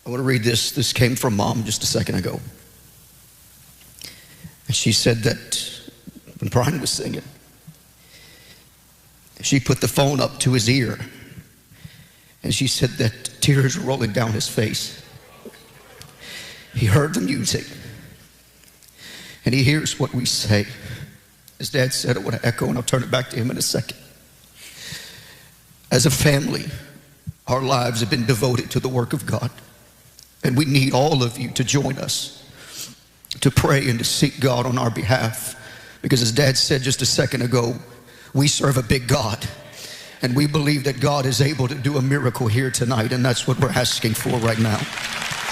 I want to read this. This came from Mom just a second ago. And she said that when Brian was singing, she put the phone up to his ear. And she said that tears were rolling down his face. He heard the music. And he hears what we say. As Dad said, I want to echo, and I'll turn it back to him in a second. As a family, our lives have been devoted to the work of God. And we need all of you to join us to pray and to seek God on our behalf. Because as Dad said just a second ago, we serve a big God. And we believe that God is able to do a miracle here tonight. And that's what we're asking for right now.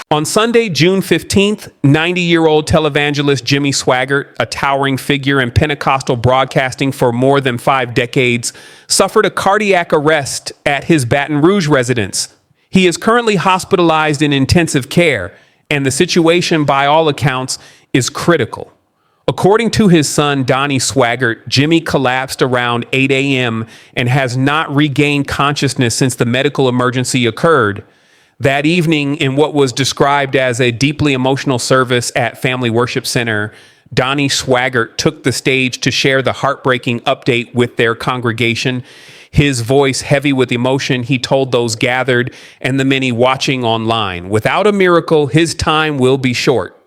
On Sunday, June 15th, 90-year-old televangelist Jimmy Swaggart, a towering figure in Pentecostal broadcasting for more than 5 decades, suffered a cardiac arrest at his Baton Rouge residence. He is currently hospitalized in intensive care, and the situation, by all accounts, is critical. According to his son, Donnie Swaggart, Jimmy collapsed around 8 a.m. and has not regained consciousness since the medical emergency occurred. That evening, in what was described as a deeply emotional service at Family Worship Center, Donnie Swaggart took the stage to share the heartbreaking update with their congregation. His voice heavy with emotion, he told those gathered and the many watching online, without a miracle, his time will be short.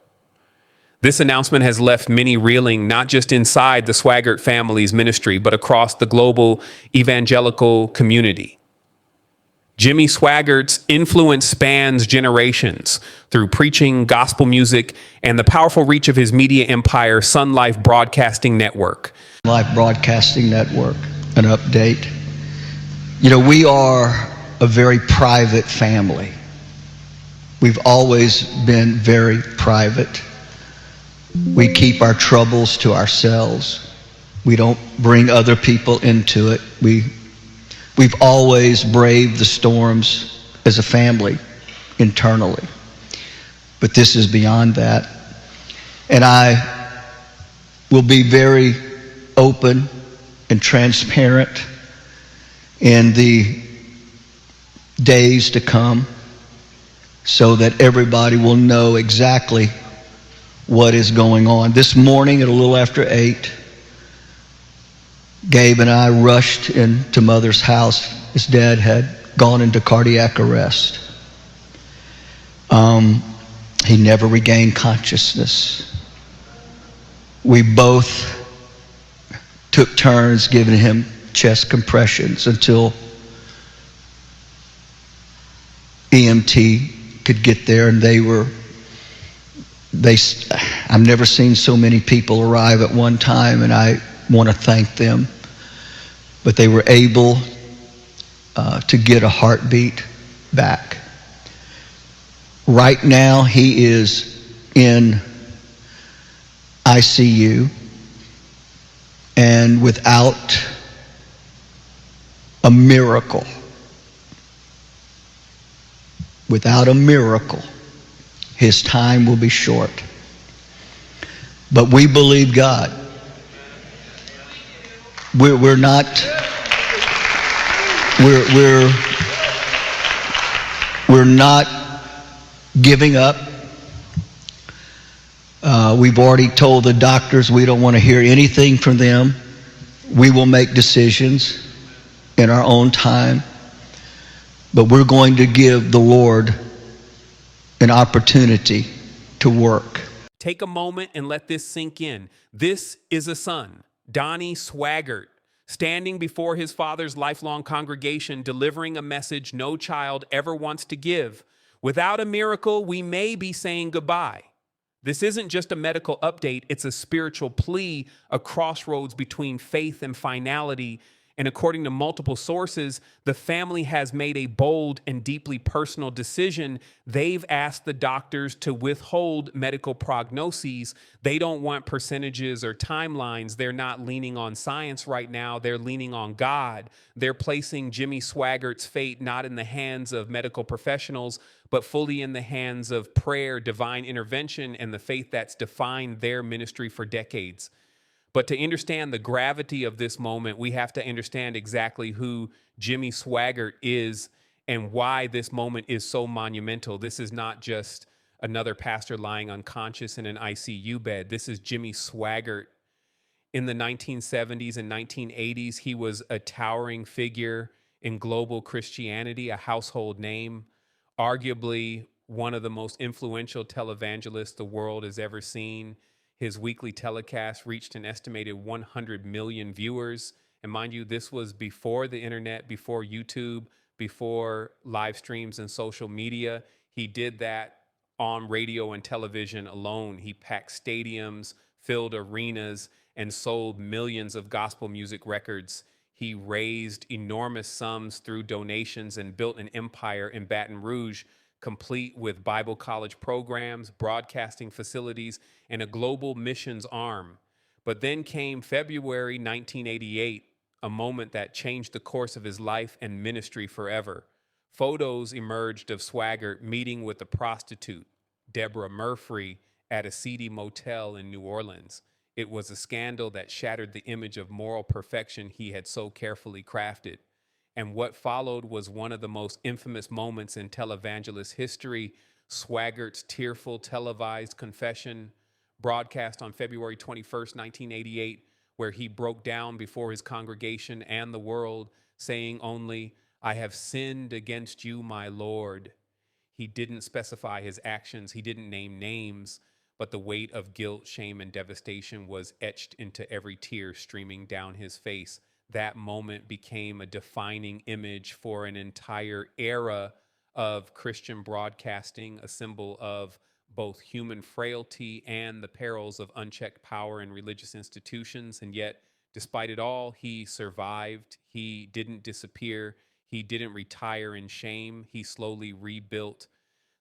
This announcement has left many reeling, not just inside the Swaggart family's ministry, but across the global evangelical community. Jimmy Swaggart's influence spans generations through preaching, gospel music, and the powerful reach of his media empire, Sun Life Broadcasting Network. Life Broadcasting Network, an update. You know, we are a very private family. We've always been very private. We keep our troubles to ourselves. We don't bring other people into it. We've always braved the storms as a family internally. But this is beyond that. And I will be very open and transparent in the days to come so that everybody will know exactly what is going on. This morning at a little after 8, Gabe and I rushed into Mother's house. His dad had gone into cardiac arrest. He never regained consciousness. We both took turns giving him chest compressions until EMT could get there, and I've never seen so many people arrive at one time, and I want to thank them. But they were able to get a heartbeat back. Right now, he is in ICU, and without a miracle, his time will be short. But we believe God. We're not giving up. We've already told the doctors we don't want to hear anything from them. We will make decisions in our own time. But we're going to give the Lord an opportunity to work. Take a moment and let this sink in. This is a son, Donnie Swaggart, standing before his father's lifelong congregation, delivering a message no child ever wants to give. Without a miracle, we may be saying goodbye. This isn't just a medical update, it's a spiritual plea, a crossroads between faith and finality. And according to multiple sources, the family has made a bold and deeply personal decision. They've asked the doctors to withhold medical prognoses. They don't want percentages or timelines. They're not leaning on science right now. They're leaning on God. They're placing Jimmy Swaggart's fate not in the hands of medical professionals, but fully in the hands of prayer, divine intervention, and the faith that's defined their ministry for decades. But to understand the gravity of this moment, we have to understand exactly who Jimmy Swaggart is and why this moment is so monumental. This is not just another pastor lying unconscious in an ICU bed. This is Jimmy Swaggart. In the 1970s and 1980s, he was a towering figure in global Christianity, a household name, arguably one of the most influential televangelists the world has ever seen. His weekly telecast reached an estimated 100 million viewers. And mind you, this was before the internet, before YouTube, before live streams and social media. He did that on radio and television alone. He packed stadiums, filled arenas, and sold millions of gospel music records. He raised enormous sums through donations and built an empire in Baton Rouge, complete with Bible college programs, broadcasting facilities, and a global missions arm. But then came February 1988, a moment that changed the course of his life and ministry forever. Photos emerged of Swaggart meeting with a prostitute, Deborah Murphy, at a seedy motel in New Orleans. It was a scandal that shattered the image of moral perfection he had so carefully crafted. And what followed was one of the most infamous moments in televangelist history. Swaggart's tearful televised confession, broadcast on February 21st, 1988, where he broke down before his congregation and the world, saying only, "I have sinned against you, my Lord." He didn't specify his actions. He didn't name names, but the weight of guilt, shame, and devastation was etched into every tear streaming down his face. That moment became a defining image for an entire era of Christian broadcasting, a symbol of both human frailty and the perils of unchecked power in religious institutions. And yet, despite it all, he survived. He didn't disappear. He didn't retire in shame. He slowly rebuilt.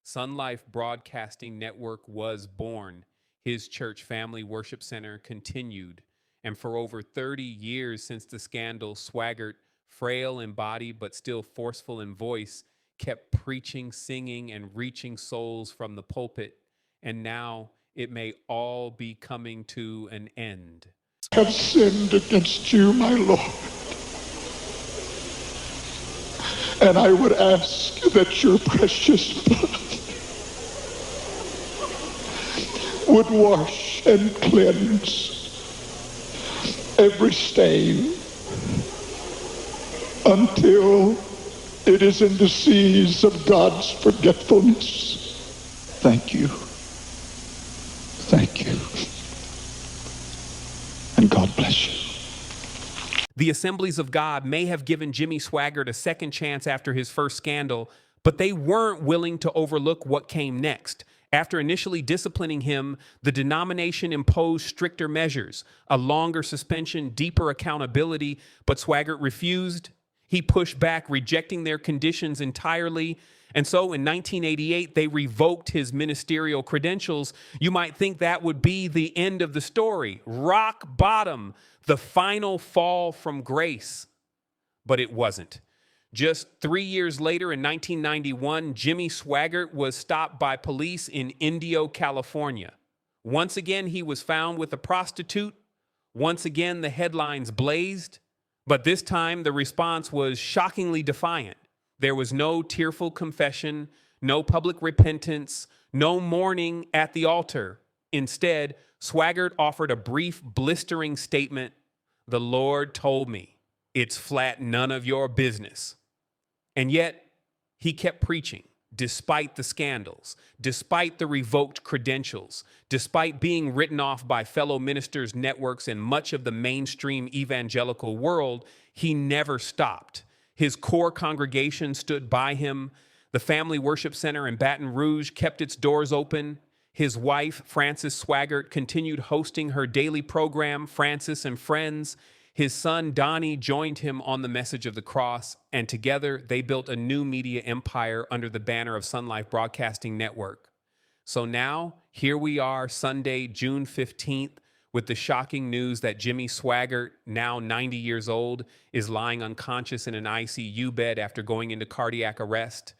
Sun Life Broadcasting Network was born. His church family worship center continued. And for over 30 years since the scandal, Swaggart, frail in body but still forceful in voice, kept preaching, singing, and reaching souls from the pulpit. And now it may all be coming to an end. I have sinned against you, my Lord. And I would ask that your precious blood would wash and cleanse every stain until it is in the seas of God's forgetfulness. Thank you. Thank you. And God bless you. The Assemblies of God may have given Jimmy Swaggart a second chance after his first scandal, but they weren't willing to overlook what came next. After initially disciplining him, the denomination imposed stricter measures, a longer suspension, deeper accountability, but Swaggart refused. He pushed back, rejecting their conditions entirely. And so in 1988, they revoked his ministerial credentials. You might think that would be the end of the story. Rock bottom, the final fall from grace. But it wasn't. Just 3 years later, in 1991, Jimmy Swaggart was stopped by police in Indio, California. Once again, he was found with a prostitute. Once again, the headlines blazed. But this time, the response was shockingly defiant. There was no tearful confession, no public repentance, no mourning at the altar. Instead, Swaggart offered a brief, blistering statement. "The Lord told me, it's flat none of your business." And yet, he kept preaching, despite the scandals, despite the revoked credentials, despite being written off by fellow ministers, networks, and much of the mainstream evangelical world. He never stopped. His core congregation stood by him. The Family Worship Center in Baton Rouge kept its doors open. His wife, Frances Swaggart, continued hosting her daily program, Francis and Friends. His son, Donnie, joined him on the message of the cross, and together they built a new media empire under the banner of Sun Life Broadcasting Network. So now, here we are, Sunday, June 15th, with the shocking news that Jimmy Swaggart, now 90 years old, is lying unconscious in an ICU bed after going into cardiac arrest.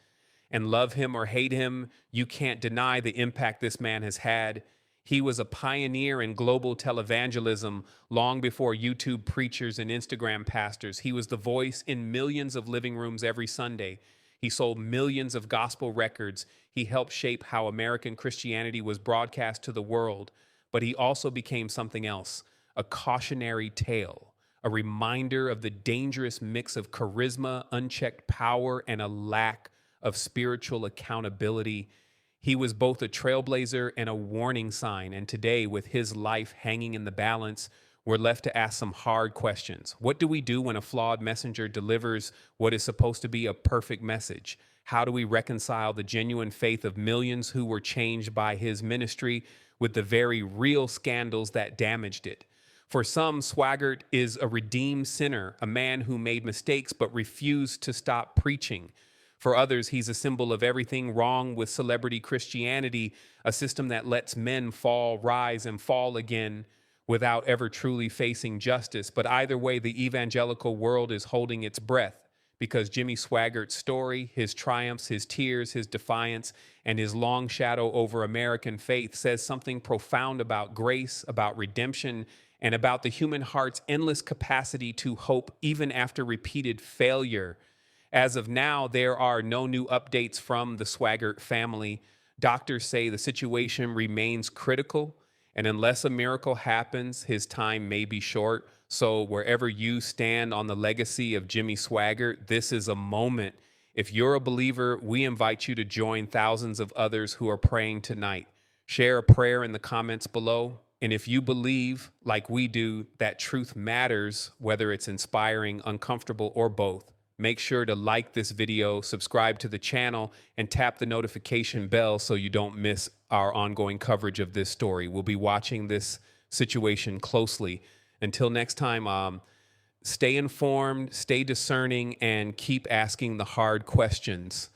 And love him or hate him, you can't deny the impact this man has had. He was a pioneer in global televangelism long before YouTube preachers and Instagram pastors. He was the voice in millions of living rooms every Sunday. He sold millions of gospel records. He helped shape how American Christianity was broadcast to the world. But he also became something else, a cautionary tale, a reminder of the dangerous mix of charisma, unchecked power, and a lack of spiritual accountability. He was both a trailblazer and a warning sign. And today, with his life hanging in the balance, we're left to ask some hard questions. What do we do when a flawed messenger delivers what is supposed to be a perfect message? How do we reconcile the genuine faith of millions who were changed by his ministry with the very real scandals that damaged it? For some, Swaggart is a redeemed sinner, a man who made mistakes but refused to stop preaching. For others, he's a symbol of everything wrong with celebrity Christianity, a system that lets men fall, rise, and fall again without ever truly facing justice. But either way, the evangelical world is holding its breath because Jimmy Swaggart's story, his triumphs, his tears, his defiance, and his long shadow over American faith says something profound about grace, about redemption, and about the human heart's endless capacity to hope even after repeated failure. As of now, there are no new updates from the Swaggart family. Doctors say the situation remains critical, and unless a miracle happens, his time may be short. So wherever you stand on the legacy of Jimmy Swaggart, this is a moment. If you're a believer, we invite you to join thousands of others who are praying tonight. Share a prayer in the comments below. And if you believe, like we do, that truth matters, whether it's inspiring, uncomfortable, or both, make sure to like this video, subscribe to the channel, and tap the notification bell so you don't miss our ongoing coverage of this story. We'll be watching this situation closely. Until next time, stay informed, stay discerning, and keep asking the hard questions.